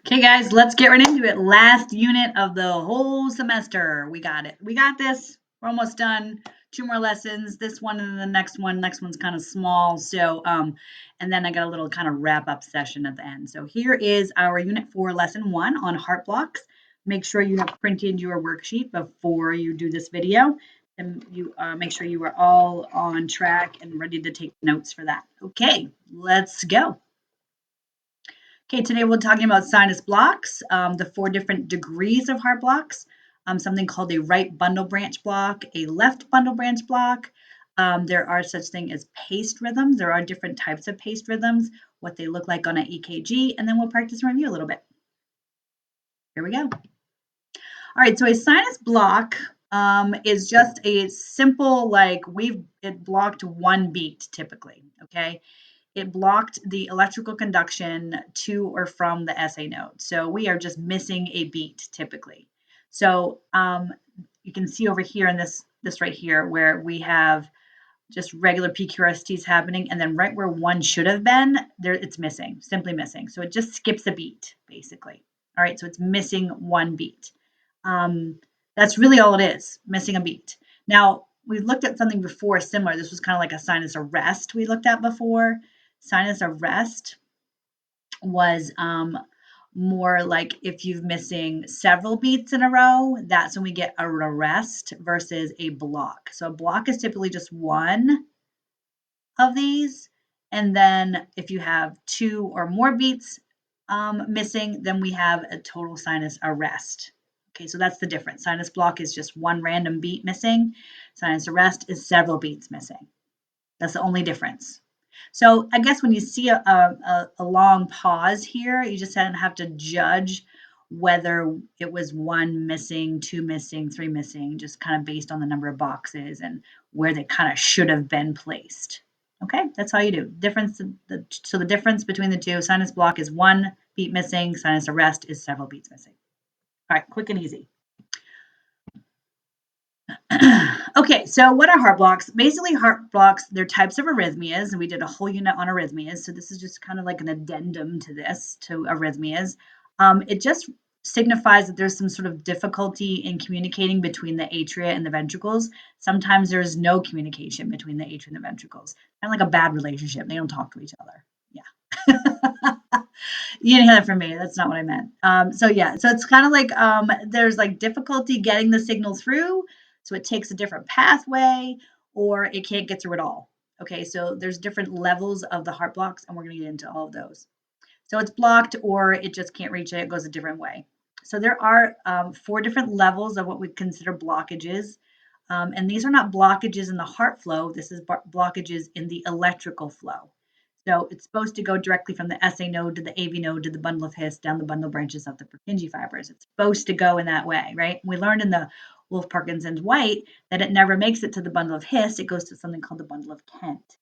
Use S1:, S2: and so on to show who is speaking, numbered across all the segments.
S1: Okay, guys, let's get right into it. Last unit of the whole semester. We got it. We got this. We're almost done. Two more lessons. This one and then the next one. Next one's kind of small. And then I got a little kind of wrap up session at the end. So here is our unit 4, lesson 1 on heart blocks. Make sure you have printed your worksheet before you do this video. And you make sure you are all on track and ready to take notes for that. Okay, let's go. Okay, today we're talking about sinus blocks, the 4 different degrees of heart blocks, something called a right bundle branch block, a left bundle branch block. There are such thing as paced rhythms. There are different types of paced rhythms, what they look like on an EKG, and then we'll practice and review a little bit. Here we go. All right, so a sinus block is just a simple, like it blocked one beat typically, okay? It blocked the electrical conduction to or from the SA node. So we are just missing a beat typically. So you can see over here in this right here where we have just regular PQRSTs happening, and then right where one should have been, there it's missing, simply missing. So it just skips a beat, basically. All right, so it's missing one beat. That's really all it is, missing a beat. Now, we looked at something before similar. This was kind of like a sinus arrest we looked at before. Sinus arrest was more like if you're missing several beats in a row, that's when we get an arrest versus a block. So a block is typically just one of these. And then if you have 2 or more beats missing, then we have a total sinus arrest. Okay, so that's the difference. Sinus block is just one random beat missing. Sinus arrest is several beats missing. That's the only difference. So I guess when you see a long pause here, you just have to judge whether it was 1 missing, 2 missing, 3 missing, just kind of based on the number of boxes and where they kind of should have been placed. Okay, that's how you do. So the difference between the two, sinus block is 1 beat missing, sinus arrest is several beats missing. All right, quick and easy. Okay, so what are heart blocks? Basically, heart blocks, they're types of arrhythmias, and we did a whole unit on arrhythmias. So this is just kind of like an addendum to arrhythmias. It just signifies that there's some sort of difficulty in communicating between the atria and the ventricles. Sometimes there's no communication between the atria and the ventricles. Kind of like a bad relationship. They don't talk to each other. Yeah. You didn't hear that from me. That's not what I meant. So it's kind of like there's like difficulty getting the signal through. So it takes a different pathway or it can't get through at all. Okay, so there's different levels of the heart blocks, and we're going to get into all of those. So it's blocked or it just can't reach it. It goes a different way. So there are 4 different levels of what we consider blockages. And these are not blockages in the heart flow. This is blockages in the electrical flow. So it's supposed to go directly from the SA node to the AV node to the bundle of His down the bundle branches of the Purkinje fibers. It's supposed to go in that way, right? We learned in the Wolff Parkinson's White that it never makes it to the bundle of His. It goes to something called the bundle of Kent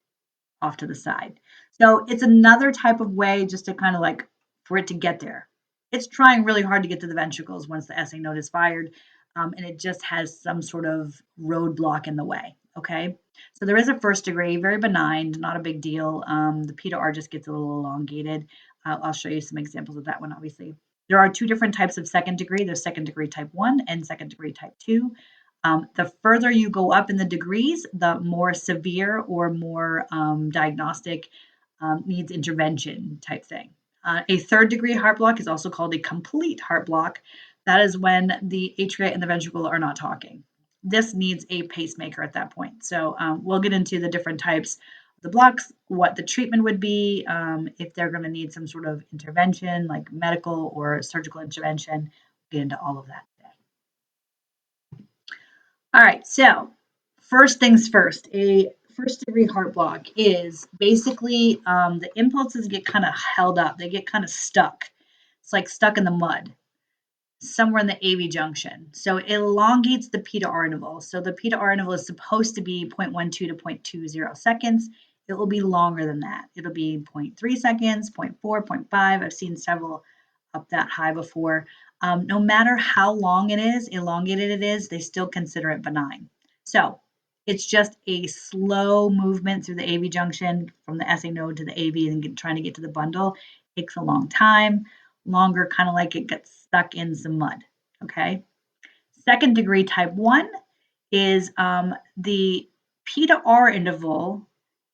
S1: off to the side. So it's another type of way just to kind of like for it to get there. It's trying really hard to get to the ventricles once the SA node is fired, and it just has some sort of roadblock in the way. Okay, so there is a first degree, very benign, not a big deal. The P to R just gets a little elongated. I'll show you some examples of that one, obviously. There are 2 different types of second degree. There's second degree type 1 and second degree type 2. The further you go up in the degrees, the more severe or more diagnostic needs intervention type thing. A third degree heart block is also called a complete heart block. That is when the atria and the ventricle are not talking. This needs a pacemaker at that point. So we'll get into the different types of the blocks, what the treatment would be, if they're going to need some sort of intervention like medical or surgical intervention. We'll get into all of that today. All right, so first things first, a first degree heart block is basically the impulses get kind of held up. They get kind of stuck. It's like stuck in the mud somewhere in the AV junction. So it elongates the P to R interval. So the P to R interval is supposed to be 0.12 to 0.20 seconds. It will be longer than that. It'll be 0.3 seconds, 0.4, 0.5. I've seen several up that high before. No matter how long it is, elongated it is, they still consider it benign. So it's just a slow movement through the AV junction from the SA node to the AV and trying to get to the bundle. It takes a long time. longer, kind of like it gets stuck in some mud. Okay. Second degree type 1 is the P to R interval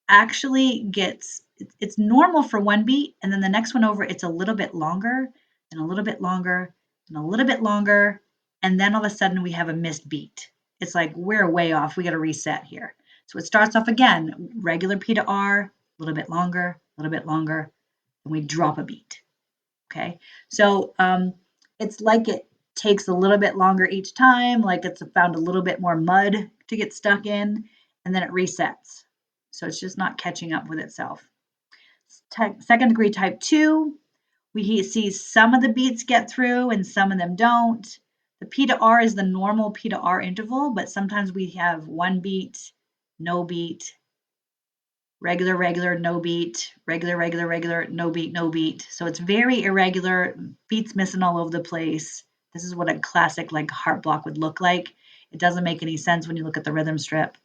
S1: actually gets, it's normal for one beat, and then the next one over, it's a little bit longer and a little bit longer and a little bit longer. And then all of a sudden we have a missed beat. It's like we're way off. We got to reset here. So it starts off again, regular P to R, a little bit longer, a little bit longer, and we drop a beat. Okay. So it's like it takes a little bit longer each time, like it's found a little bit more mud to get stuck in, and then it resets. So it's just not catching up with itself. Second degree type 2, we see some of the beats get through and some of them don't. The P to R is the normal P to R interval, but sometimes we have one beat, no beat, regular, regular, no beat, regular, regular, regular, no beat, no beat. So it's very irregular, beats missing all over the place. This is what a classic like heart block would look like. It doesn't make any sense when you look at the rhythm strip.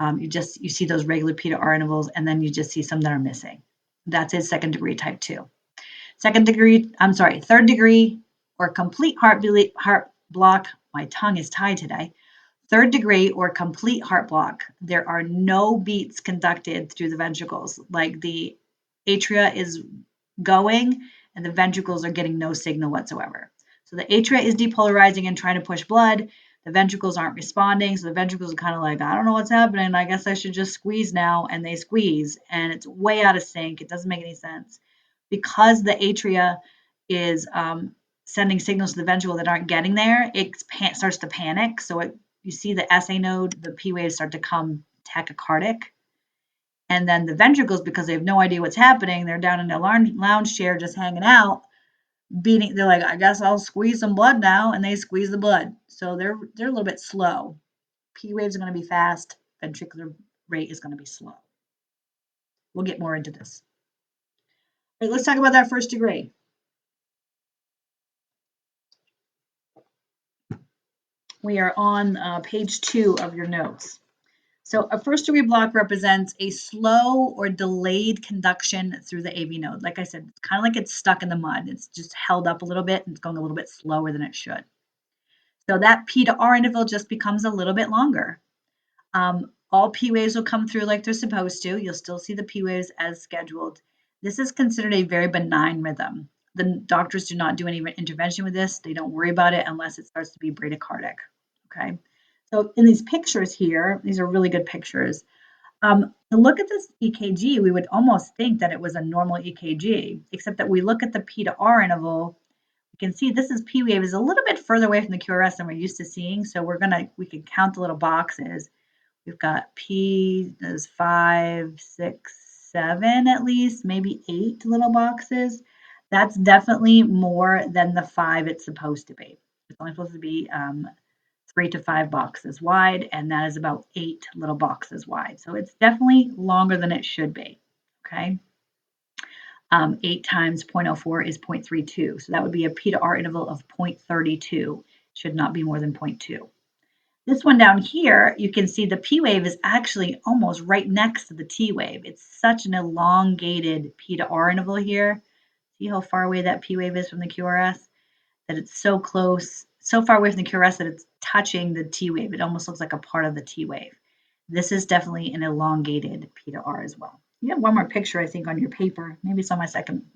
S1: You see those regular P to R intervals, and then you just see some that are missing. That's his second degree type 2. Third degree or complete heart block. My tongue is tied today. Third degree or complete heart block, there are no beats conducted through the ventricles. Like the atria is going and the ventricles are getting no signal whatsoever. So the atria is depolarizing and trying to push blood. The ventricles aren't responding. So the ventricles are kind of like, I don't know what's happening. I guess I should just squeeze now. And they squeeze and it's way out of sync. It doesn't make any sense. Because the atria is sending signals to the ventricle that aren't getting there, it starts to panic. So you see the SA node, the P waves start to come tachycardic. And then the ventricles, because they have no idea what's happening, they're down in a lounge chair just hanging out, beating. They're like, I guess I'll squeeze some blood now, and they squeeze the blood. So they're a little bit slow. P waves are going to be fast. Ventricular rate is going to be slow. We'll get more into this. All right, let's talk about that first degree. We are on page 2 of your notes. So a first degree block represents a slow or delayed conduction through the AV node. Like I said, it's kind of like it's stuck in the mud. It's just held up a little bit and it's going a little bit slower than it should. So that P to R interval just becomes a little bit longer. All P waves will come through like they're supposed to. You'll still see the P waves as scheduled. This is considered a very benign rhythm. The doctors do not do any intervention with this. They don't worry about it unless it starts to be bradycardic. Okay. So in these pictures here, these are really good pictures. To look at this EKG, we would almost think that it was a normal EKG, except that we look at the P to R interval. You can see this is P wave is a little bit further away from the QRS than we're used to seeing. So we can count the little boxes. We've got P, there's 5, 6, 7 at least, maybe 8 little boxes. That's definitely more than the 5 it's supposed to be. It's only supposed to be 3 to 5 boxes wide, and that is about 8 little boxes wide. So it's definitely longer than it should be, okay? 8 times 0.04 is 0.32. So that would be a P to R interval of 0.32. Should not be more than 0.2. This one down here, you can see the P wave is actually almost right next to the T wave. It's such an elongated P to R interval here. See how far away that P wave is from the QRS? That it's so close, so far away from the QRS that it's touching the T wave. It almost looks like a part of the T wave. This is definitely an elongated P to R as well. You have one more picture, I think, on your paper. Maybe it's on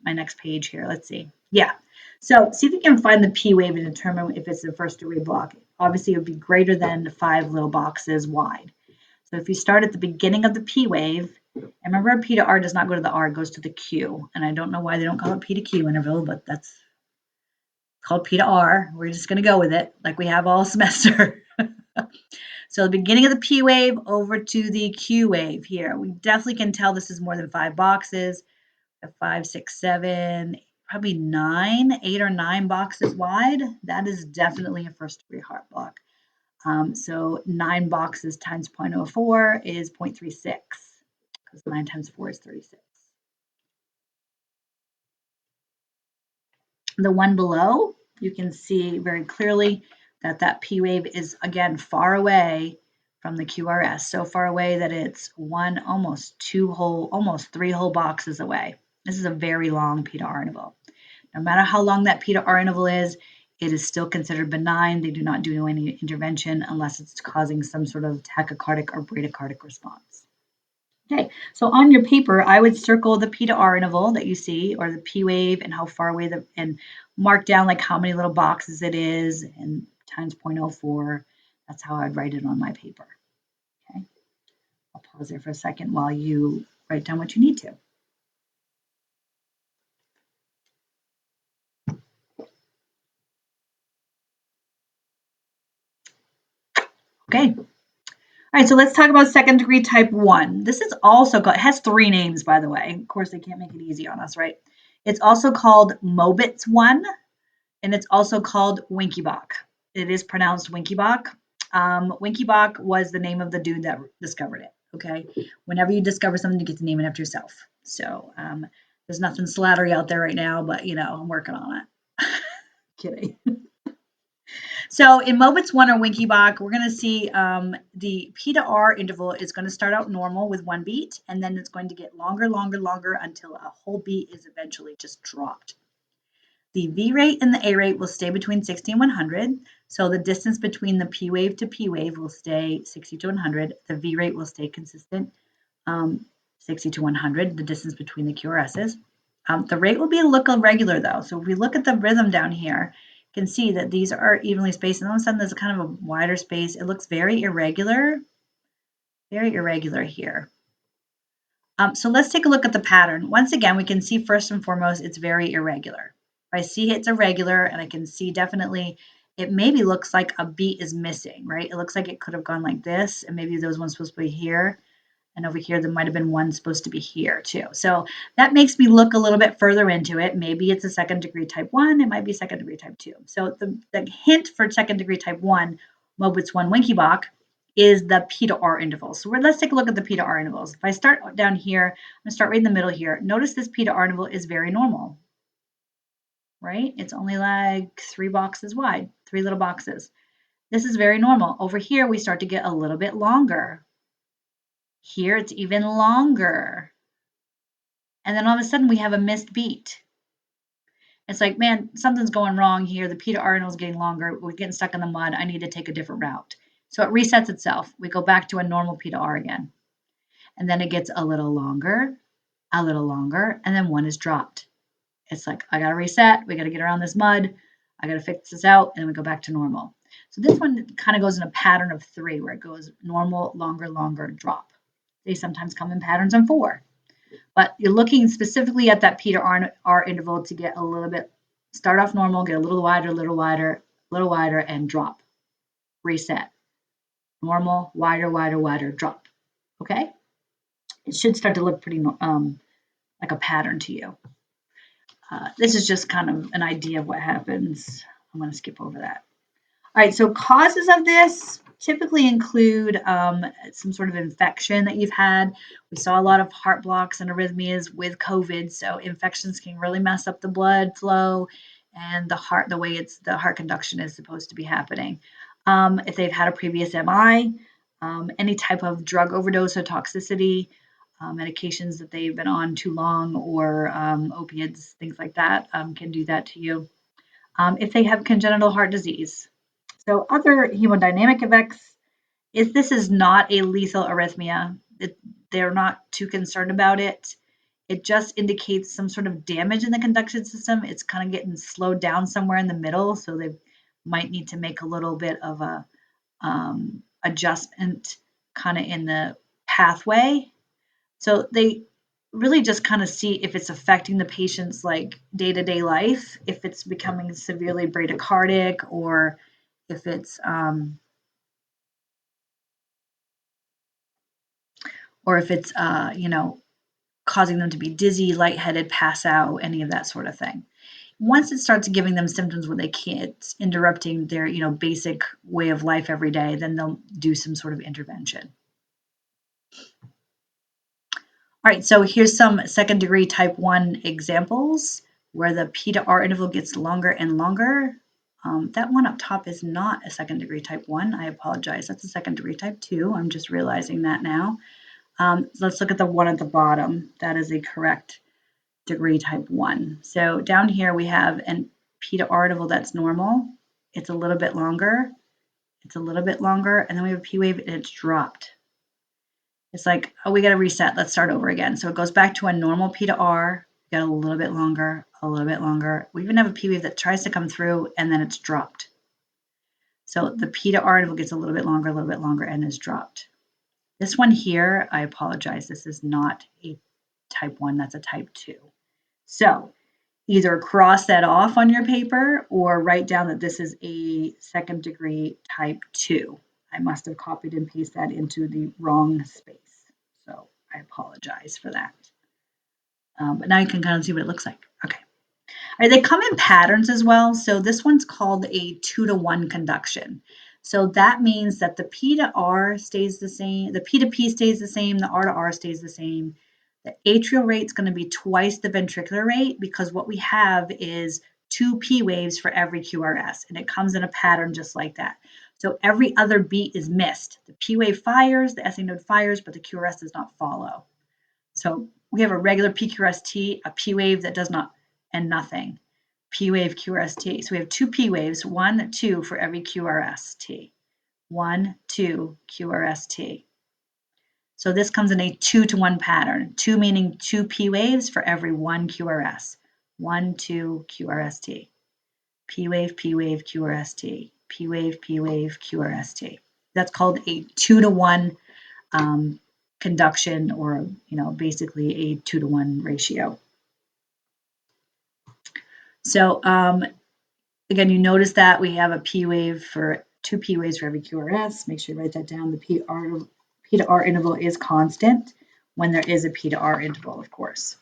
S1: my next page here. Let's see. Yeah. So see if you can find the P wave and determine if it's the first degree block. Obviously, it would be greater than 5 little boxes wide. So if you start at the beginning of the P wave, and remember P to R does not go to the R, it goes to the Q. And I don't know why they don't call it P to Q interval, but that's called P to R. We're just going to go with it like we have all semester. So the beginning of the P wave over to the Q wave here. We definitely can tell this is more than 5 boxes. 5, 6, 7, probably 9, 8 or 9 boxes wide. That is definitely a first degree heart block. So 9 boxes times 0.04 is 0.36 because 9 times 4 is 36. The one below, you can see very clearly that that P wave is, again, far away from the QRS, so far away that it's almost 3 whole boxes away. This is a very long P to R interval. No matter how long that P to R interval is, it is still considered benign. They do not do any intervention unless it's causing some sort of tachycardic or bradycardic response. Okay, so on your paper, I would circle the P to R interval that you see, or the P wave, and how far away and mark down like how many little boxes it is, and times 0.04. That's how I'd write it on my paper. Okay, I'll pause there for a second while you write down what you need to. Okay. All right, so let's talk about second degree type 1. This is also called, it has 3 names, by the way. Of course, they can't make it easy on us, right? It's also called Mobitz 1, and it's also called Winky-Bach. It is pronounced Winky-Bach. Winky-Bach was the name of the dude that discovered it, okay? Whenever you discover something, you get to name it after yourself. So there's nothing slattery out there right now, but, I'm working on it. Kidding. So in Mobitz 1 or Winky-Bach, we're going to see the P to R interval is going to start out normal with 1 beat, and then it's going to get longer, longer, longer until a whole beat is eventually just dropped. The V rate and the A rate will stay between 60 and 100. So the distance between the P wave to P wave will stay 60 to 100. The V rate will stay consistent, 60 to 100, the distance between the QRSs. The rate will be a little irregular though. So if we look at the rhythm down here, you can see that these are evenly spaced, and all of a sudden there's kind of a wider space. It looks very irregular here. So let's take a look at the pattern. Once again, we can see first and foremost, it's very irregular. If I see it's irregular, and I can see definitely it maybe looks like a beat is missing, right? It looks like it could have gone like this, and maybe those ones supposed to be here. And over here, there might have been one supposed to be here too. So that makes me look a little bit further into it. Maybe it's a second degree type 1. It might be second degree type 2. So the hint for second degree type 1, Mobitz 1 Winky-Bach, is the P to R intervals. So let's take a look at the P to R intervals. If I start down here, I'm going to start right in the middle here. Notice this P to R interval is very normal, right? It's only like 3 boxes wide, 3 little boxes. This is very normal. Over here, we start to get a little bit longer. Here, it's even longer. And then all of a sudden, we have a missed beat. It's like, man, something's going wrong here. The P to R interval is getting longer. We're getting stuck in the mud. I need to take a different route. So it resets itself. We go back to a normal P to R again. And then it gets a little longer, and then one is dropped. It's like, I got to reset. We got to get around this mud. I got to fix this out, and we go back to normal. So this one kind of goes in a pattern of 3, where it goes normal, longer, drop. They sometimes come in patterns of 4. But you're looking specifically at that P to R interval to get a little bit, start off normal, get a little wider, and drop. Reset. Normal, wider, drop. Okay? It should start to look pretty like a pattern to you. This is just kind of an idea of what happens. I'm going to skip over that. All right, so causes of this typically include some sort of infection that you've had. We saw a lot of heart blocks and arrhythmias with COVID, so infections can really mess up the blood flow and the way the heart conduction is supposed to be happening. If they've had a previous MI, any type of drug overdose or toxicity, medications that they've been on too long, or opiates, things like that can do that to you. If they have congenital heart disease. So other hemodynamic effects, if this is not a lethal arrhythmia, they're not too concerned about it. It just indicates some sort of damage in the conduction system. It's kind of getting slowed down somewhere in the middle, so they might need to make a little bit of a adjustment kind of in the pathway. So they really just kind of see if it's affecting the patient's like day-to-day life, if it's becoming severely bradycardic, or if it's causing them to be dizzy, lightheaded, pass out, any of that sort of thing. Once it starts giving them symptoms where they can't, it's interrupting their basic way of life every day, then they'll do some sort of intervention. All right, so here's some second degree type 1 examples where the P to R interval gets longer and longer. That one up top is not a second degree type 1. I apologize. That's a second degree type 2. I'm just realizing that now. Let's look at the one at the bottom. That is a correct degree type 1. So down here we have an P to R interval that's normal. It's a little bit longer. It's a little bit longer. And then we have a P wave and it's dropped. It's like, oh, we got to reset. Let's start over again. So it goes back to a normal P to R. We got a little bit longer, a little bit longer. We even have a P wave that tries to come through and then it's dropped. So the P to R interval gets a little bit longer, and is dropped. This one here, I apologize. This is not a type 1. That's a type 2. So either cross that off on your paper or write down that this is a second degree type 2. I must have copied and pasted that into the wrong space. So I apologize for that. But now you can kind of see what it looks like. Okay. All right, they come in patterns as well. So this one's called a 2-to-1 conduction. So that means that the P to R stays the same, the P to P stays the same, the R to R stays the same. The atrial rate is going to be twice the ventricular rate because what we have is 2 P waves for every QRS, and it comes in a pattern just like that. So every other beat is missed. The P wave fires, the SA node fires, but the QRS does not follow. So we have a regular PQRST, a P wave that does not, and nothing. P wave QRST. So we have 2 P waves, 1, 2 for every QRST. 1, 2 QRST. So this comes in a 2-to-1 pattern. 2 meaning 2 P waves for every 1 QRS. 1, 2 QRST. P wave, QRST. P wave, QRST. That's called a 2-to-1 conduction, or basically a 2-to-1 ratio. So again, you notice that we have a P wave for 2 P waves for every QRS. Make sure you write that down. The P to R interval is constant when there is a P to R interval, of course.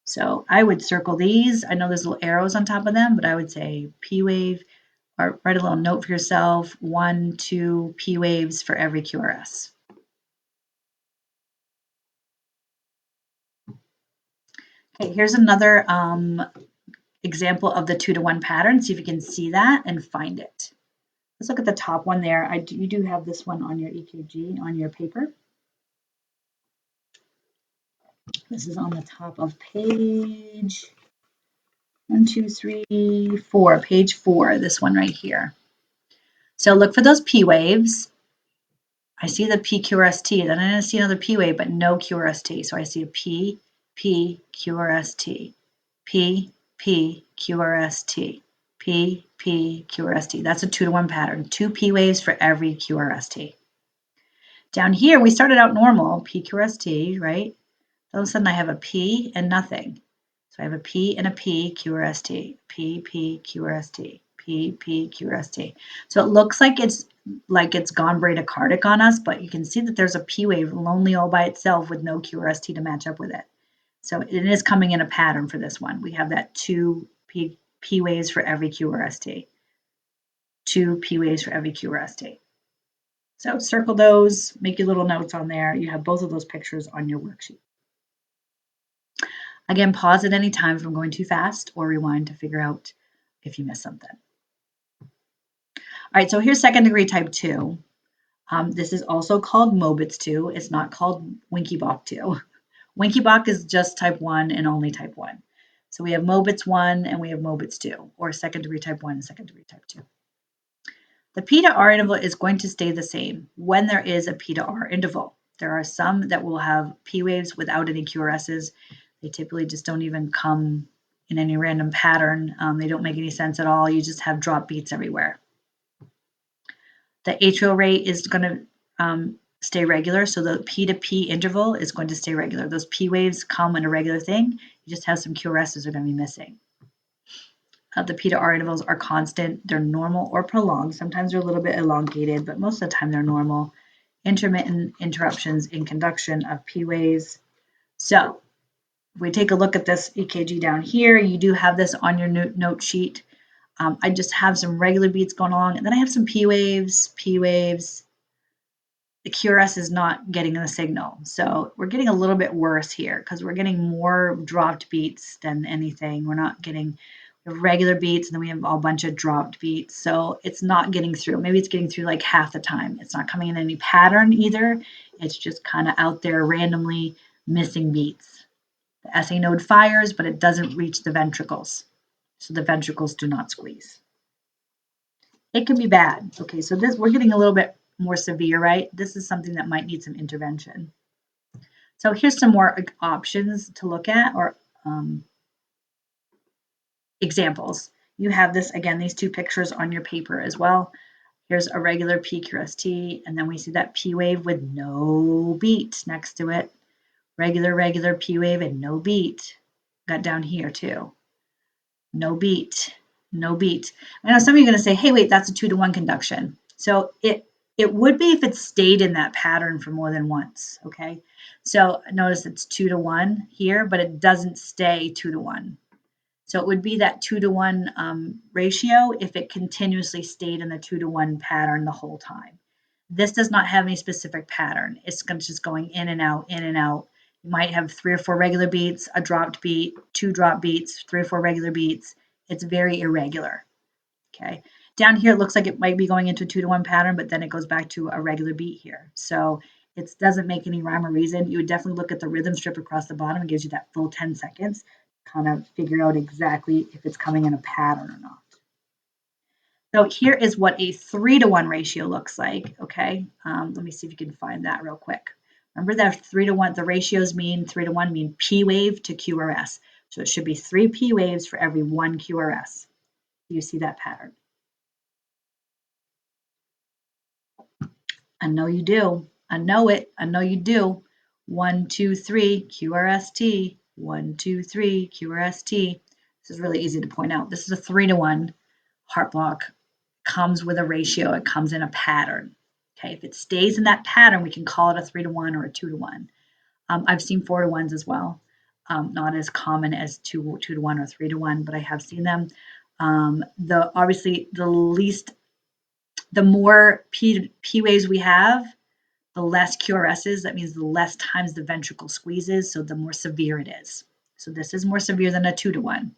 S1: So I would circle these. I know there's little arrows on top of them, but I would say P wave, or write a little note for yourself, 1, 2 P waves for every QRS. Okay, here's another example of the 2-to-1 pattern. See if you can see that and find it. Let's look at the top one there. You do have this one on your EKG, on your paper. This is on the top of page 1, 2, 3, 4, page 4, this one right here. So look for those P waves. I see the PQRST, then I see another P wave, but no QRST. So I see a P, P, QRST, P, P, QRST, P, P, QRST. That's a 2-to-1 pattern. 2 P waves for every QRST. Down here, we started out normal, PQRST, right? All of a sudden, I have a P and nothing. So I have a P and a P, QRST, P, P, QRST, P, P, QRST. So it looks like it's gone bradycardic on us, but you can see that there's a P wave lonely all by itself with no QRST to match up with it. So it is coming in a pattern for this one. We have that 2 P waves for every QRST. 2 P waves for every QRST. So circle those, make your little notes on there. You have both of those pictures on your worksheet. Again, pause at any time if I'm going too fast, or rewind to figure out if you missed something. All right, so here's second degree type 2. This is also called Mobitz 2. It's not called Winky-Bach 2. Winky-Bach is just type 1 and only type 1. So we have Mobitz 1 and we have Mobitz 2, or second degree type 1 and second degree type 2. The P to R interval is going to stay the same when there is a P to R interval. There are some that will have P waves without any QRSs. They typically just don't even come in any random pattern. They don't make any sense at all. You just have drop beats everywhere. The atrial rate is going to stay regular, so the P to P interval is going to stay regular. Those P waves come in a regular thing. You just have some QRSs are going to be missing. The P to R intervals are constant. They're normal or prolonged. Sometimes they're a little bit elongated, but most of the time they're normal. Intermittent interruptions in conduction of P waves. So if we take a look at this EKG down here, you do have this on your note sheet. I just have some regular beats going along, and then I have some P waves. The QRS is not getting the signal. So we're getting a little bit worse here because we're getting more dropped beats than anything. We're not getting regular beats, and then we have a bunch of dropped beats. So it's not getting through. Maybe it's getting through like half the time. It's not coming in any pattern either. It's just kind of out there randomly missing beats. The SA node fires, but it doesn't reach the ventricles. So the ventricles do not squeeze. It can be bad. Okay, so this we're getting a little bit more severe, right? This is something that might need some intervention. So here's some more options to look at, or examples. You have this, again, these two pictures on your paper as well. Here's a regular PQRST, and then we see that P wave with no beat next to it. Regular P wave and no beat. Got down here too. No beat, no beat. I know some of you are going to say, hey, wait, that's a 2-to-1 conduction. So it would be if it stayed in that pattern for more than once, okay? So notice it's 2-to-1 here, but it doesn't stay 2-to-1. So it would be that 2-to-1 ratio if it continuously stayed in the 2-to-1 pattern the whole time. This does not have any specific pattern. It's just going in and out, in and out. You might have 3 or 4 regular beats, a dropped beat, 2 drop beats, 3 or 4 regular beats. It's very irregular. Okay. Down here, it looks like it might be going into a 2-to-1 pattern, but then it goes back to a regular beat here. So it doesn't make any rhyme or reason. You would definitely look at the rhythm strip across the bottom. It gives you that full 10 seconds, kind of figure out exactly if it's coming in a pattern or not. So here is what a 3-to-1 ratio looks like, okay? Let me see if you can find that real quick. Remember that 3-to-1, the ratios mean 3-to-1 mean P wave to QRS. So it should be 3 P waves for every 1 QRS. You see that pattern? I know you do. I know it. I know you do. 1, 2, 3, QRST. 1, 2, 3, QRST. This is really easy to point out. This is a 3-to-1 heart block. Comes with a ratio. It comes in a pattern. Okay, if it stays in that pattern, we can call it a 3-to-1 or a 2-to-1. I've seen 4-to-1s as well. Not as common as 2-to-1 or 3-to-1, but I have seen them. Obviously the more P waves we have, the less QRSs. That means the less times the ventricle squeezes, so the more severe it is. So this is more severe than a 2-to-1.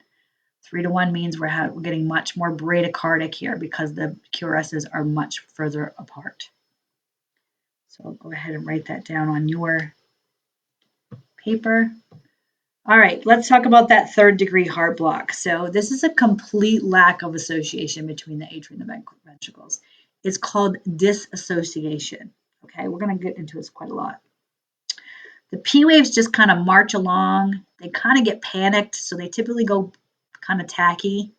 S1: 3-to-1 means we're getting much more bradycardic here because the QRSs are much further apart. So I'll go ahead and write that down on your paper. All right, let's talk about that 3rd-degree heart block. So this is a complete lack of association between the atrium and the ventricles. It's called disassociation. Okay, we're going to get into this quite a lot. The P waves just kind of march along. They kind of get panicked, so they typically go kind of tacky.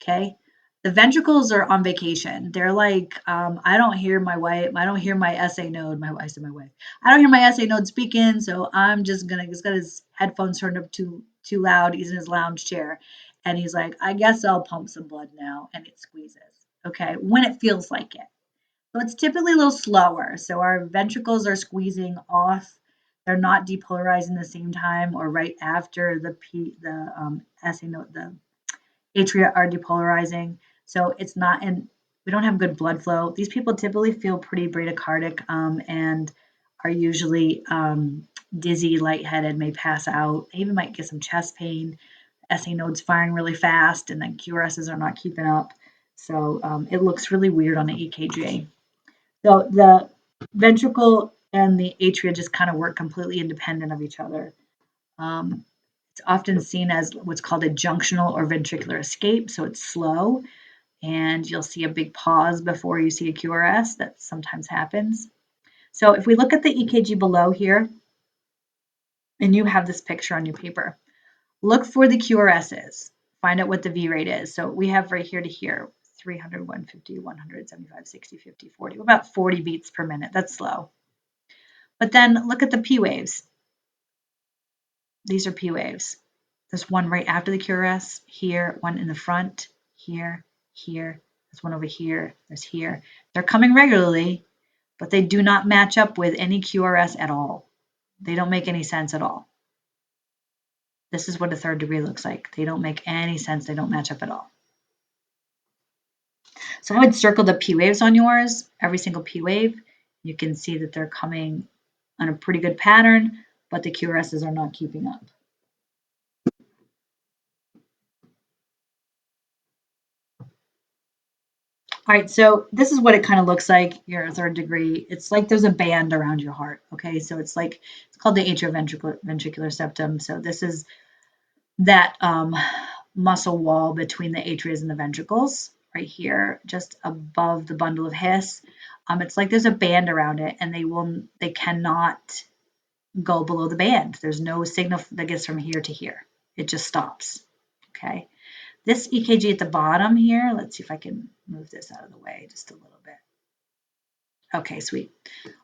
S1: Okay. The ventricles are on vacation. They're like, I don't hear my wife. I don't hear my SA node. I said my wife. I don't hear my SA node speaking, so I'm just gonna. He's got his headphones turned up too loud. He's in his lounge chair, and he's like, I guess I'll pump some blood now, and it squeezes. Okay, when it feels like it. So it's typically a little slower. So our ventricles are squeezing off. They're not depolarizing the same time or right after the SA node, the atria are depolarizing. So it's not, and we don't have good blood flow. These people typically feel pretty bradycardic and are usually dizzy, lightheaded, may pass out. They even might get some chest pain. SA nodes firing really fast, and then QRSs are not keeping up. So it looks really weird on the EKG. So the ventricle and the atria just kind of work completely independent of each other. It's often seen as what's called a junctional or ventricular escape, so it's slow, and you'll see a big pause before you see a QRS. That sometimes happens. So if we look at the EKG below here, and you have this picture on your paper, look for the QRSs. Find out what the V rate is. So we have right here to here, 300, 150, 175, 60, 50, 40, about 40 beats per minute. That's slow. But then look at the P waves. These are P waves. There's one right after the QRS, here, one in the front, here, here. There's one over here, there's here. They're coming regularly, but they do not match up with any QRS at all. They don't make any sense at all. This is what a 3rd degree looks like. They don't make any sense. They don't match up at all. So I would circle the P waves on yours, every single P wave. You can see that they're coming on a pretty good pattern, but the QRSs are not keeping up. All right, so this is what it kind of looks like, your third degree. It's like there's a band around your heart, okay? So it's like, it's called the atrioventricular septum. So this is that muscle wall between the atria and the ventricles right here, just above the bundle of His. It's like there's a band around it, and they cannot go below the band. There's no signal that gets from here to here. It just stops, okay? This EKG at the bottom here, let's see if I can move this out of the way just a little bit. Okay, sweet.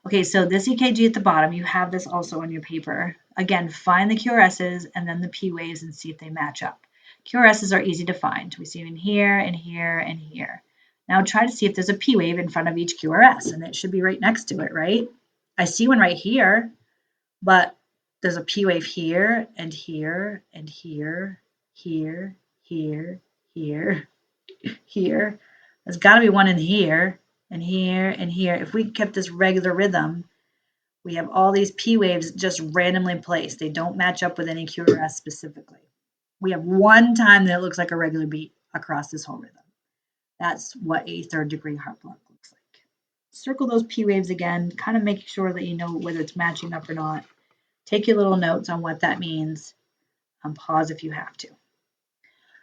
S1: Okay, so this EKG at the bottom, you have this also on your paper. Again, find the QRSs and then the P waves and see if they match up. QRSs are easy to find. We see them in here and here and here. Now try to see if there's a P wave in front of each QRS, and it should be right next to it, right? I see one right here, but there's a P wave here and here and here, here, here, here, here. There's got to be one in here and here and here. If we kept this regular rhythm, we have all these P waves just randomly placed. They don't match up with any QRS specifically. We have one time that it looks like a regular beat across this whole rhythm. That's what a third degree heart block looks like. Circle those P waves again, kind of making sure that you know whether it's matching up or not. Take your little notes on what that means. Pause if you have to.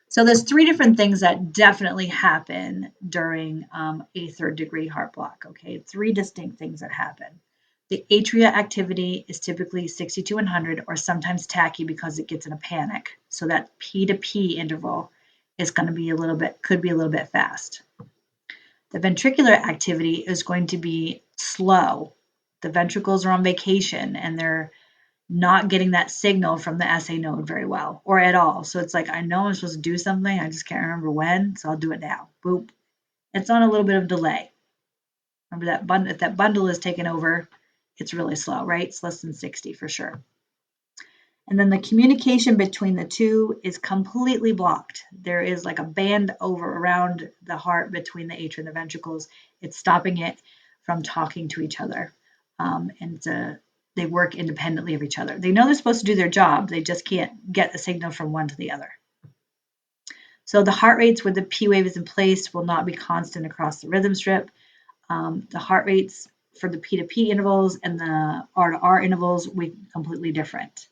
S1: So there's 3 different things that definitely happen during a third degree heart block, okay? 3 distinct things that happen. The atria activity is typically 60 to 100 or sometimes tachy because it gets in a panic. So that P to P interval is going to be could be a little bit fast. The ventricular activity is going to be slow. The ventricles are on vacation and they're not getting that signal from the SA node very well or at all. So it's like, I know I'm supposed to do something, I just can't remember when, so I'll do it now. Boop. It's on a little bit of delay. Remember that bundle, if that bundle is taken over, it's really slow, right? It's less than 60 for sure. And then the communication between the two is completely blocked. There is like a band over around the heart between the atria and the ventricles. It's stopping it from talking to each other. They work independently of each other. They know they're supposed to do their job. They just can't get the signal from one to the other. So the heart rates where the P wave is in place will not be constant across the rhythm strip. The heart rates for the P to P intervals and the R to R intervals will be completely different.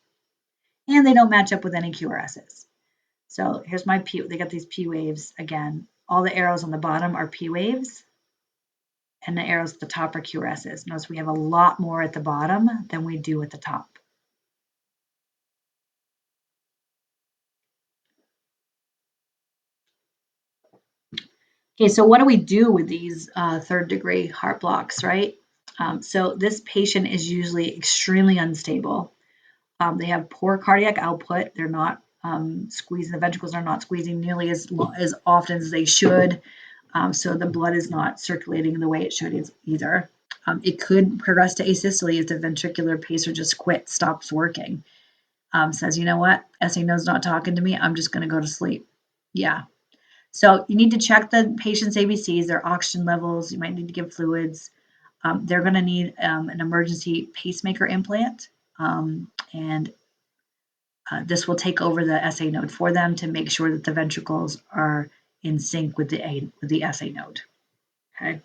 S1: And they don't match up with any QRSs. So here's my P. They got these P waves again. All the arrows on the bottom are P waves, and the arrows at the top are QRSs. Notice we have a lot more at the bottom than we do at the top. Okay, so what do we do with these third degree heart blocks, right? So this patient is usually extremely unstable. They have poor cardiac output. They're not squeezing, the ventricles are not squeezing nearly as often as they should. So the blood is not circulating the way it should either. It could progress to asystole if the ventricular pacer just stops working. Says, you know what, SA node's not talking to me, I'm just going to go to sleep. Yeah. So you need to check the patient's ABCs, their oxygen levels. You might need to give fluids. They're going to need an emergency pacemaker implant. And this will take over the SA node for them to make sure that the ventricles are in sync with the SA node. Okay.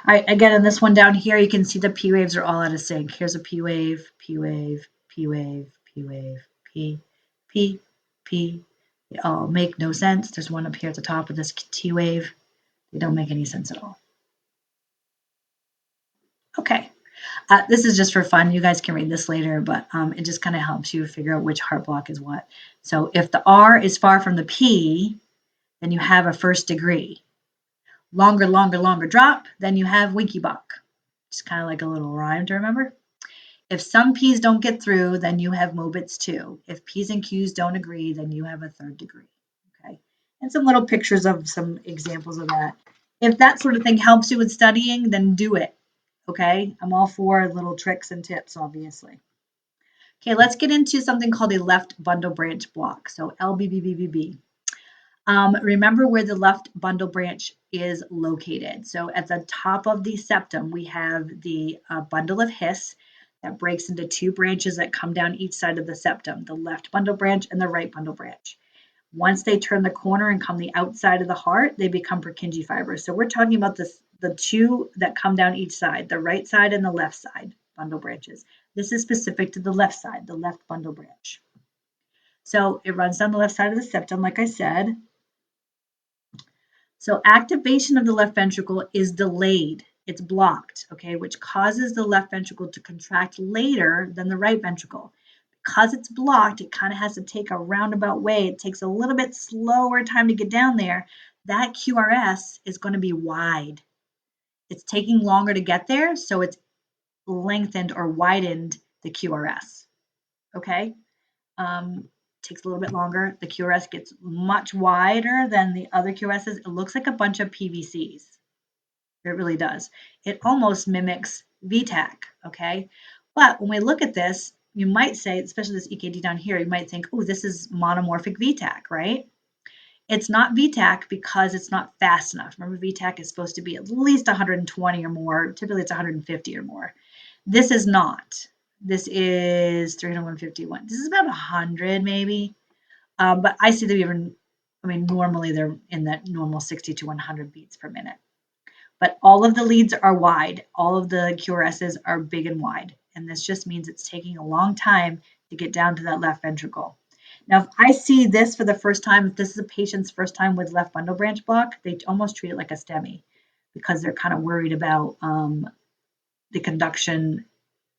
S1: All right, again, in this one down here, you can see the P waves are all out of sync. Here's a P wave, P wave, P wave, P wave, P, P, P. They all make no sense. There's one up here at the top of this T wave. They don't make any sense at all. Okay. This is just for fun. You guys can read this later, but it just kind of helps you figure out which heart block is what. So if the R is far from the P, then you have a first degree. Longer, longer, longer drop, then you have Winky Bach. It's kind of like a little rhyme to remember. If some P's don't get through, then you have Mobitz 2. If P's and Q's don't agree, then you have a third degree. Okay. And some little pictures of some examples of that. If that sort of thing helps you with studying, then do it. Okay. I'm all for little tricks and tips, obviously. Okay, let's get into something called a left bundle branch block. So LBBBBB. Remember where the left bundle branch is located. So at the top of the septum, we have the bundle of His that breaks into 2 branches that come down each side of the septum, the left bundle branch and the right bundle branch. Once they turn the corner and come the outside of the heart, they become Purkinje fibers. So we're talking about the two that come down each side, the right side and the left side bundle branches. This is specific to the left side, the left bundle branch. So it runs down the left side of the septum, like I said. So activation of the left ventricle is delayed. It's blocked, okay, which causes the left ventricle to contract later than the right ventricle. Because it's blocked, it kind of has to take a roundabout way. It takes a little bit slower time to get down there. That QRS is going to be wide. It's taking longer to get there, so it's lengthened or widened the QRS, okay? Takes a little bit longer. The QRS gets much wider than the other QRSs. It looks like a bunch of PVCs. It really does. It almost mimics VTAC, okay? But when we look at this, you might say, especially this EKG down here, you might think, oh, this is monomorphic VTAC, right? It's not VTAC because it's not fast enough. Remember, VTAC is supposed to be at least 120 or more. Typically, it's 150 or more. This is not. This is 351. This is about 100 maybe. But I see them even, I mean, normally they're in that normal 60 to 100 beats per minute. But all of the leads are wide. All of the QRSs are big and wide. And this just means it's taking a long time to get down to that left ventricle. Now, if I see this for the first time, if this is a patient's first time with left bundle branch block, they almost treat it like a STEMI because they're kind of worried about the conduction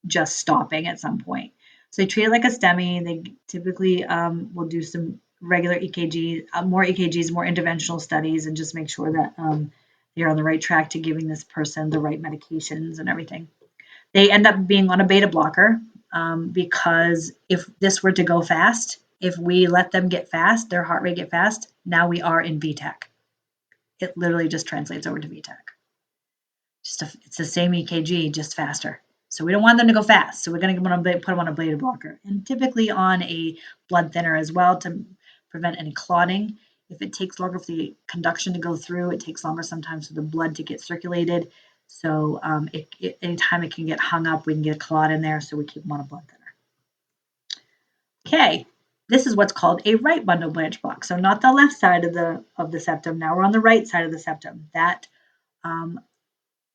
S1: just stopping at some point. So they treat it like a STEMI. They typically will do some regular EKG, more EKGs, more interventional studies, and just make sure that they're on the right track to giving this person the right medications and everything. They end up being on a beta blocker because if this were to go fast, if we let them get fast, their heart rate get fast, now we are in VTAC. It literally just translates over to VTAC. It's the same EKG, just faster. So we don't want them to go fast. So we're going to put them on a beta blocker and typically on a blood thinner as well to prevent any clotting. If it takes longer for the conduction to go through, it takes longer sometimes for the blood to get circulated. So anytime it can get hung up, we can get a clot in there. So we keep them on a blood thinner. Okay, this is what's called a right bundle branch block. So not the left side of the septum. Now we're on the right side of the septum. That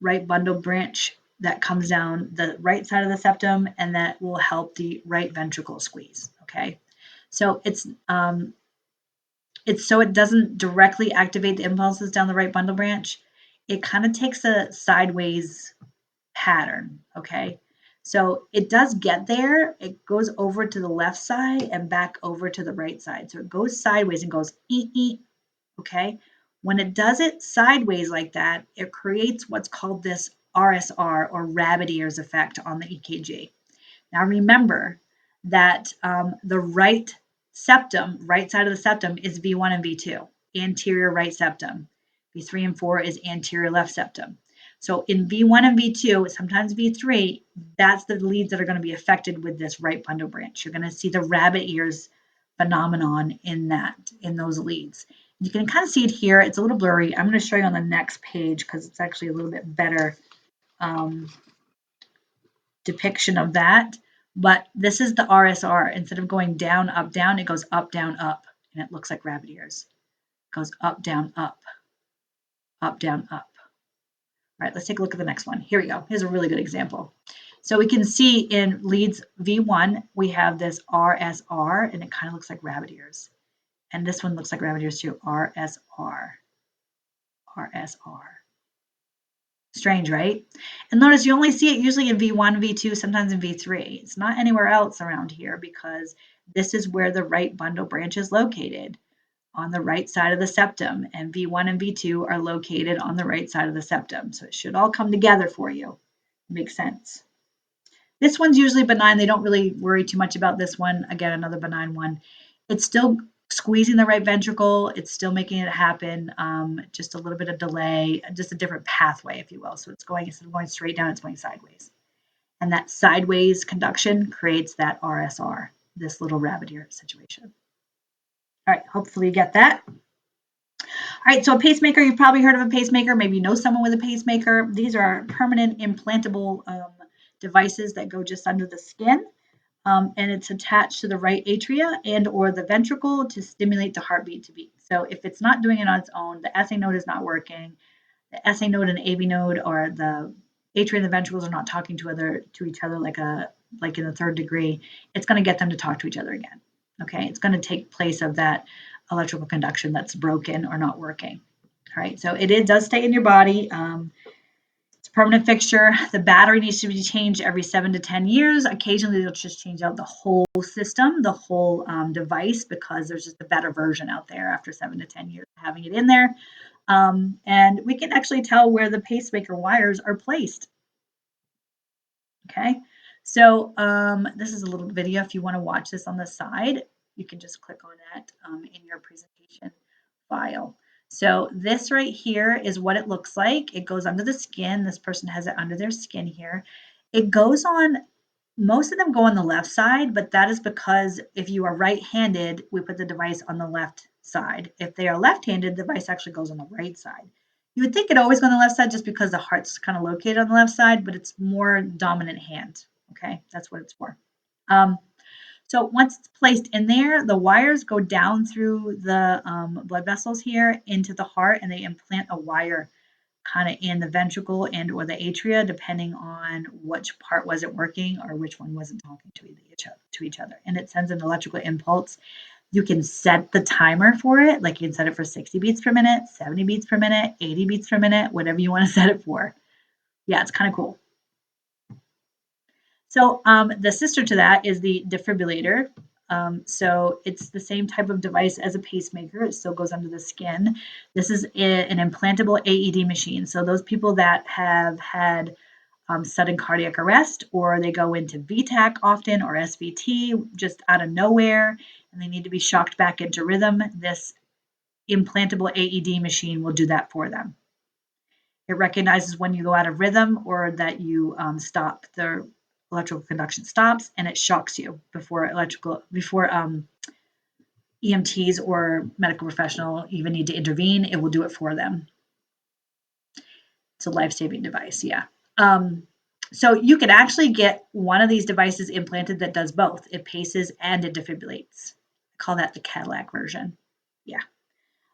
S1: right bundle branch that comes down the right side of the septum, and that will help the right ventricle squeeze. Okay, so it's so it doesn't directly activate the impulses down the right bundle branch. It kind of takes a sideways pattern. Okay, so it does get there. It goes over to the left side and back over to the right side. So it goes sideways and goes ee. Okay, when it does it sideways like that, it creates what's called this RSR or rabbit ears effect on the EKG. Now remember that the right septum, right side of the septum is V1 and V2, anterior right septum. V3 and 4 is anterior left septum. So in V1 and V2, sometimes V3, that's the leads that are going to be affected with this right bundle branch. You're going to see the rabbit ears phenomenon in those leads. You can kind of see it here. It's a little blurry. I'm going to show you on the next page because it's actually a little bit better depiction of that. But this is the RSR. Instead of going down, down, it goes up, down, up. And it looks like rabbit ears. It goes up, down, up, down, up. All right, let's take a look at the next one. Here we go. Here's a really good example. So we can see in leads V1, we have this RSR, and it kind of looks like rabbit ears. And this one looks like rabbit ears too, RSR. RSR. Strange, right? And notice you only see it usually in V1, V2, sometimes in V3. It's not anywhere else around here because this is where the right bundle branch is located, on the right side of the septum, and V1 and V2 are located on the right side of the septum. So it should all come together for you. Makes sense. This one's usually benign. They don't really worry too much about this one. Again, another benign one. It's still squeezing the right ventricle. It's still making it happen. Just a little bit of delay, just a different pathway, if you will. So it's going, instead of going straight down, it's going sideways. And that sideways conduction creates that RSR, this little rabbit ear situation. All right, hopefully you get that. All right, so a pacemaker, you've probably heard of a pacemaker. Maybe you know someone with a pacemaker. These are permanent implantable devices that go just under the skin. and it's attached to the right atria and or the ventricle to stimulate the heartbeat to beat. So if it's not doing it on its own, the SA node is not working, the SA node and AV node or the atria and the ventricles are not talking to each other like in the third degree, it's going to get them to talk to each other again. Okay, it's going to take place of that electrical conduction that's broken or not working. All right, so it does stay in your body. It's a permanent fixture. The battery needs to be changed every 7 to 10 years. Occasionally, they'll just change out the whole system, the whole device, because there's just a better version out there after 7 to 10 years of having it in there. And we can actually tell where the pacemaker wires are placed. Okay, so this is a little video. If you want to watch this on the side, you can just click on that in your presentation file. So this right here is what it looks like. It goes under the skin. This person has it under their skin here. It goes on, most of them go on the left side, but that is because if you are right-handed, we put the device on the left side. If they are left-handed, the device actually goes on the right side. You would think it always goes on the left side just because the heart's kind of located on the left side, but it's more dominant hand. Okay, that's what it's for. So once it's placed in there, the wires go down through the blood vessels here into the heart, and they implant a wire kind of in the ventricle and or the atria, depending on which part wasn't working or which one wasn't talking to each other. And it sends an electrical impulse. You can set the timer for it, like you can set it for 60 beats per minute, 70 beats per minute, 80 beats per minute, whatever you want to set it for. Yeah, it's kind of cool. So the sister to that is the defibrillator. So it's the same type of device as a pacemaker. It still goes under the skin. This is an implantable AED machine. So those people that have had sudden cardiac arrest, or they go into VTAC often, or SVT just out of nowhere, and they need to be shocked back into rhythm, this implantable AED machine will do that for them. It recognizes when you go out of rhythm or that you stop, the electrical conduction stops, and it shocks you before EMTs or medical professional even need to intervene. It will do it for them. It's a life-saving device, yeah. So you can actually get one of these devices implanted that does both. It paces and it defibrillates. I call that the Cadillac version. Yeah.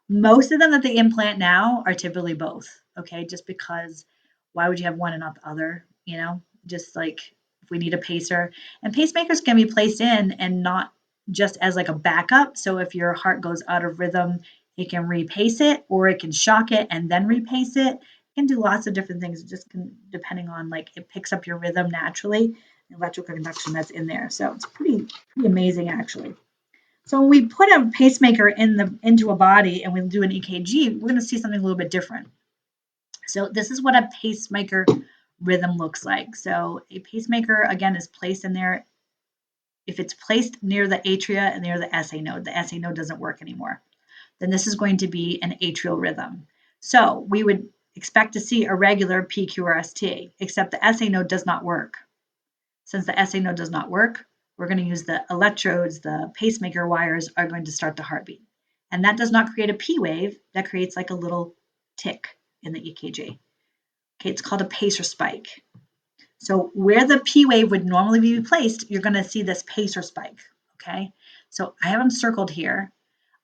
S1: Most of them that they implant now are typically both, okay? Just because why would you have one and not the other, you know? Just like if we need a pacer. And pacemakers can be placed in and not just as like a backup. So if your heart goes out of rhythm, it can repace it, or it can shock it and then repace it. It can do lots of different things, just depending on like it picks up your rhythm naturally, the electrical conduction that's in there. So it's pretty amazing actually. So when we put a pacemaker into a body and we do an EKG, we're going to see something a little bit different. So this is what a pacemaker rhythm looks like. So a pacemaker, again, is placed in there. If it's placed near the atria and near the SA node doesn't work anymore. Then this is going to be an atrial rhythm. So we would expect to see a regular PQRST, except the SA node does not work. Since the SA node does not work, we're going to use the electrodes, the pacemaker wires are going to start the heartbeat. And that does not create a P wave, that creates like a little tick in the EKG. Okay, it's called a pacer spike. So where the P wave would normally be placed, you're going to see this pacer spike. Okay, so I have them circled here.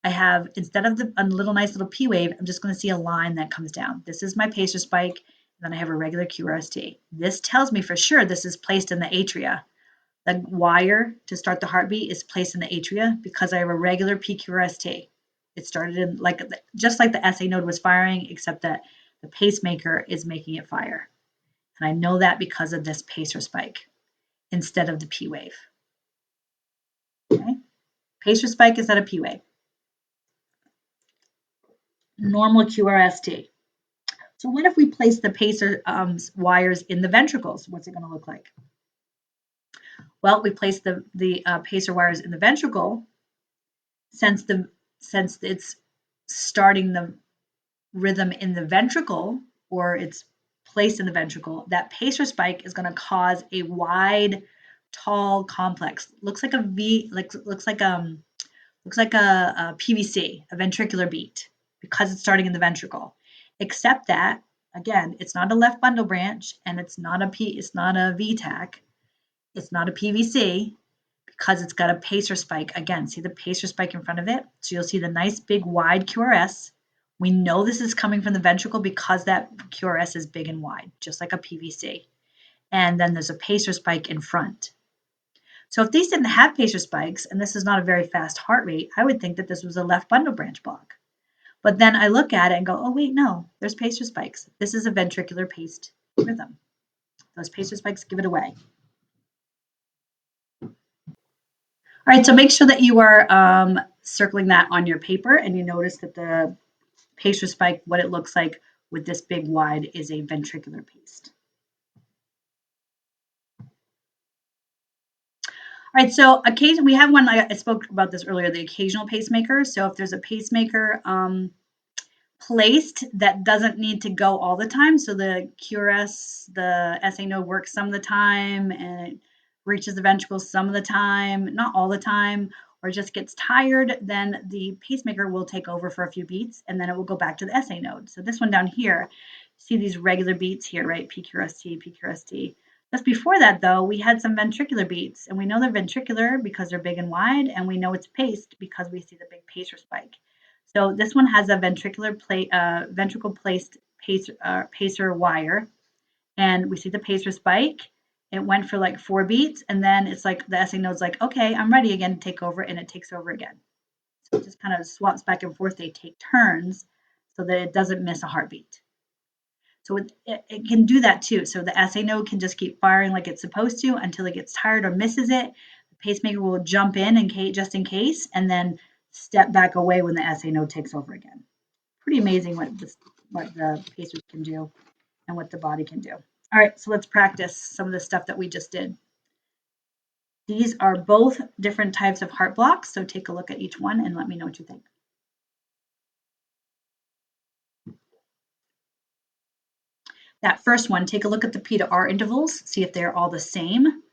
S1: I have, instead of a little nice little P wave, I'm just going to see a line that comes down. This is my pacer spike. Then I have a regular QRST. This tells me for sure this is placed in the atria. The wire to start the heartbeat is placed in the atria because I have a regular PQRST. It started in just like the SA node was firing, except that the pacemaker is making it fire. And I know that because of this pacer spike instead of the P wave. Okay? Pacer spike instead of P wave. Normal QRST. So what if we place the pacer wires in the ventricles? What's it going to look like? Well, we place the pacer wires in the ventricle. Since it's starting the rhythm in the ventricle, or it's placed in the ventricle, that pacer spike is going to cause a wide, tall complex. Looks like a V, looks like a PVC, a ventricular beat, because it's starting in the ventricle. Except that, again, it's not a left bundle branch, and it's not a VTAC, it's not a PVC. because it's got a pacer spike. Again, see the pacer spike in front of it? So you'll see the nice big wide QRS. We know this is coming from the ventricle because that QRS is big and wide, just like a PVC. And then there's a pacer spike in front. So if these didn't have pacer spikes, and this is not a very fast heart rate, I would think that this was a left bundle branch block. But then I look at it and go, oh, wait, no, there's pacer spikes. This is a ventricular paced rhythm. Those pacer spikes give it away. All right, so make sure that you are circling that on your paper, and you notice that the pacer spike, what it looks like with this big wide, is a ventricular paced. All right, so we have one, I spoke about this earlier, the occasional pacemaker. So if there's a pacemaker placed that doesn't need to go all the time, so the QRS, the SA node works some of the time and it reaches the ventricle some of the time, not all the time, or just gets tired, then the pacemaker will take over for a few beats and then it will go back to the SA node. So this one down here, see these regular beats here, right? PQRST, PQRST. Just before that, though, we had some ventricular beats, and we know they're ventricular because they're big and wide, and we know it's paced because we see the big pacer spike. So this one has a ventricle placed pacer wire, and we see the pacer spike. It went for like 4 beats, and then it's like the SA node's like, okay, I'm ready again to take over, and it takes over again. So it just kind of swaps back and forth. They take turns so that it doesn't miss a heartbeat. So it can do that too. So the SA node can just keep firing like it's supposed to until it gets tired or misses it. The pacemaker will jump in just in case, and then step back away when the SA node takes over again. Pretty amazing what the pacers can do and what the body can do. All right, so let's practice some of the stuff that we just did. These are both different types of heart blocks, so take a look at each one and let me know what you think. That first one, take a look at the P to R intervals, see if they're all the same.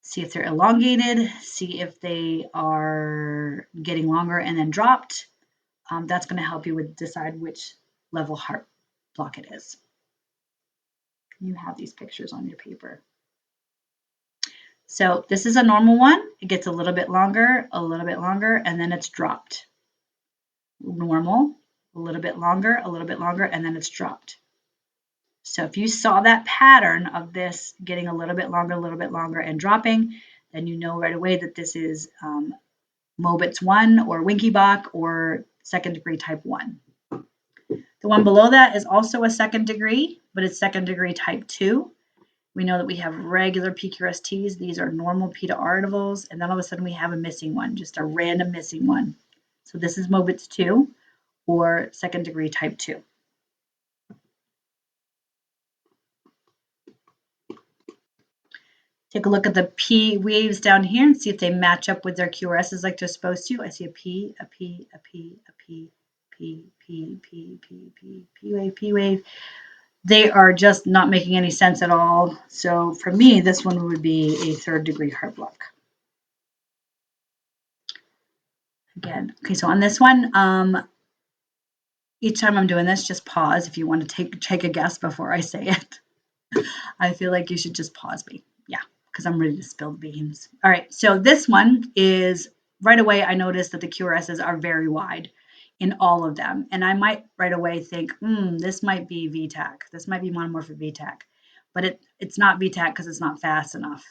S1: See if they're elongated, see if they are getting longer and then dropped. That's going to help you decide which level heart block it is. You have these pictures on your paper. So this is a normal one. It gets a little bit longer, and then it's dropped. Normal, a little bit longer, and then it's dropped. So if you saw that pattern of this getting a little bit longer, and dropping, then you know right away that this is Mobitz 1 or Winky Bach or second degree type 1. The one below that is also a second degree, but it's second degree type 2. We know that we have regular PQRSTs. These are normal P to R intervals, and then all of a sudden we have a missing one, just a random missing one. So this is Mobitz 2 or second degree type 2. Take a look at the P waves down here and see if they match up with their QRSs like they're supposed to. I see a P, a P, a P, a P, P, P, P, P, P, P wave, P wave. They are just not making any sense at all. So for me, this one would be a third degree heart block. Again, okay, so on this one, each time I'm doing this, just pause if you want to take a guess before I say it. I feel like you should just pause me. Yeah, because I'm ready to spill the beans. All right, so this one is right away. I noticed that the QRSs are very wide in all of them, and I might right away think, this might be VTAC. This might be monomorphic VTAC, but it's not VTAC because it's not fast enough.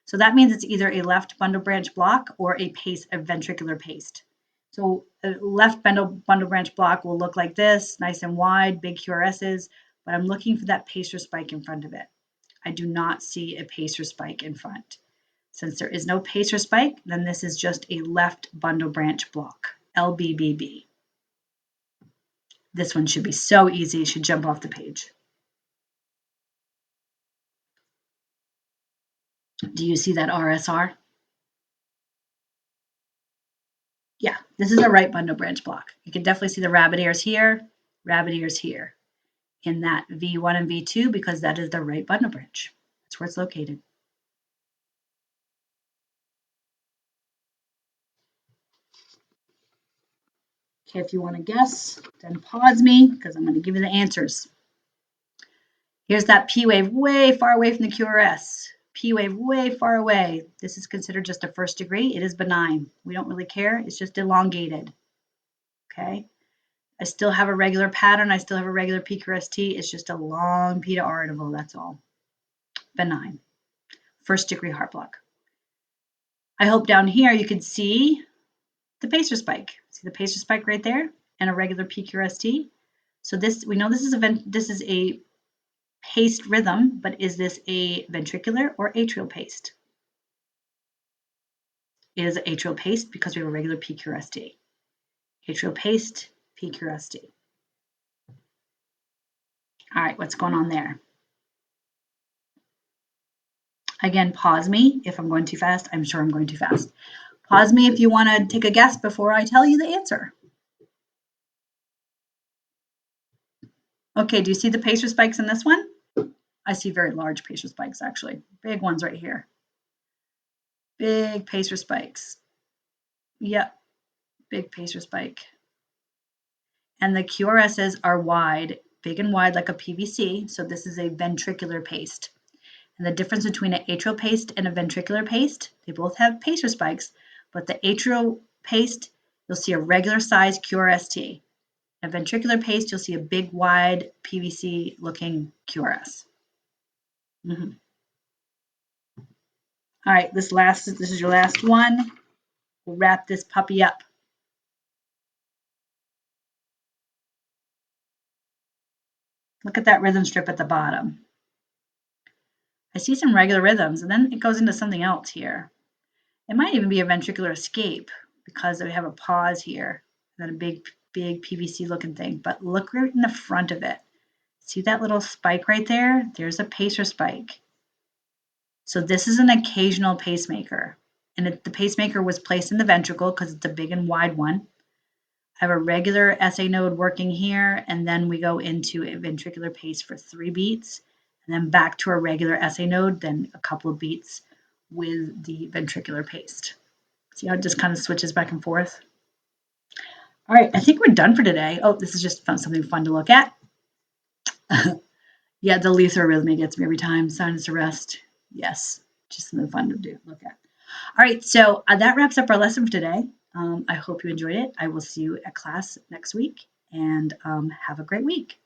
S1: So that means it's either a left bundle branch block or a ventricular paced. So a left bundle branch block will look like this, nice and wide, big QRSs, but I'm looking for that pacer spike in front of it. I do not see a pacer spike in front. Since there is no pacer spike, then this is just a left bundle branch block, LBBB. This one should be so easy, it should jump off the page. Do you see that RSR? Yeah, this is a right bundle branch block. You can definitely see the rabbit ears here in that V1 and V2 because that is the right bundle branch. That's where it's located. Okay, if you want to guess, then pause me because I'm going to give you the answers. Here's that P wave way far away from the QRS. P wave way far away. This is considered just a first degree. It is benign. We don't really care. It's just elongated. Okay. I still have a regular pattern. I still have a regular PQRST. It's just a long P to R interval. That's all. Benign. First degree heart block. I hope down here you can see the pacer spike. See the pacer spike right there and a regular PQRST. So this, we know this is a paced rhythm, but is this a ventricular or atrial paced? It is atrial paced because we have a regular PQRST. Atrial paced, PQRST. All right, what's going on there? Again, pause me if I'm going too fast. I'm sure I'm going too fast. Pause me if you want to take a guess before I tell you the answer. Okay, do you see the pacer spikes in this one? I see very large pacer spikes, actually. Big ones right here. Big pacer spikes. Yep, big pacer spike. And the QRSs are wide, big and wide like a PVC. So this is a ventricular paced. And the difference between an atrial paced and a ventricular paced, they both have pacer spikes, but the atrial paced, you'll see a regular size QRST. A ventricular paced, you'll see a big, wide PVC looking QRS. All right, this is your last one. We'll wrap this puppy up. Look at that rhythm strip at the bottom. I see some regular rhythms, and then it goes into something else here. It might even be a ventricular escape because we have a pause here, and then a big PVC looking thing. But look right in the front of it. See that little spike right there? There's a pacer spike. So this is an occasional pacemaker. And the pacemaker was placed in the ventricle because it's a big and wide one. I have a regular SA node working here, and then we go into a ventricular pace for 3 beats, and then back to a regular SA node, then a couple of beats with the ventricular pace. See how it just kind of switches back and forth? All right, I think we're done for today. Oh, this is just something fun to look at. Yeah, the lethal arrhythmia gets me every time. Sinus arrest. Yes, just something fun to look at. All right, so that wraps up our lesson for today. I hope you enjoyed it. I will see you at class next week, and have a great week.